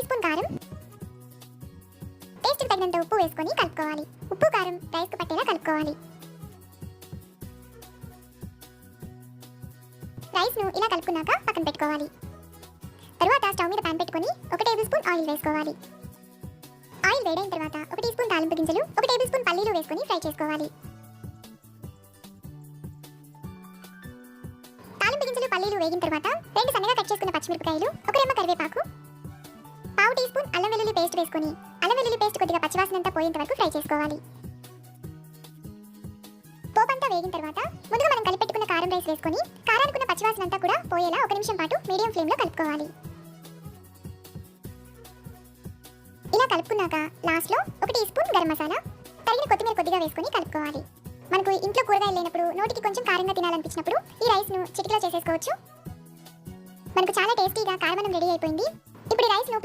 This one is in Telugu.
స్పూన్ కారం, టేస్ట్కి తగినంత ఉప్పు వేసుకొని కలుపుకోవాలి. ఉప్పు కారం రైస్కి పట్టేలా కలుపుకోవాలి. రైస్ను ఇలా కలుపుకున్నాక పక్కన పెట్టుకోవాలి. తర్వాత స్టవ్ మీద పాన్ పెట్టుకొని 1 టేబుల్ స్పూన్ ఆయిల్ వేసుకోవాలి. ఆయిల్ వేడైన తర్వాత 1 టీ స్పూన్ తాలింపు గింజలు, 1 టేబుల్ స్పూన్ పల్లీలు వేసుకొని ఫ్రై చేసుకోవాలి. తాలింపు గింజలు పల్లీలు వేగిన తర్వాత 2 సన్నగా కట్ చేసుకున్న పచ్చిమిరపకాయలు, 1 రెమ్మ కరివేపాకు, 1/2 టీ స్పూన్ అల్లం వెల్లుల్లి పేస్ట్ వేసుకొని అల్లం వెల్లుల్లి పేస్ట్ కొద్దిగా పచ్చివాసనంతా పోయేంత వరకు ఫ్రై చేసుకోవాలి. పోపంతా వేగిన తర్వాత ముందుగా మనం కలిపెట్టుకున్న కారం రైస్ వేసుకొని కారానికి ఉన్న పచ్చివాసనంతా కూడా పోయేలా 1 నిమిషం పాటు మీడియం ఫ్లేమ్లో కలుపుకోవాలి. ఇలా కలుపుకున్నాక లాస్ట్లో 1 టీ స్పూన్ గరం మసాలా, తరిగిన కొత్తిమీర కొద్దిగా వేసుకొని కలుపుకోవాలి. మనకు ఇంట్లో కూరగాయలు లేనప్పుడు నోటికి కొంచెం కారంగా తినాలనిపించినప్పుడు ఈ రైస్ను చిటికలో చేసేసుకోవచ్చు. మనకు చాలా టేస్టీగా కారమన్నం రెడీ అయిపోయింది. ఇప్పుడు ఈ రైస్ను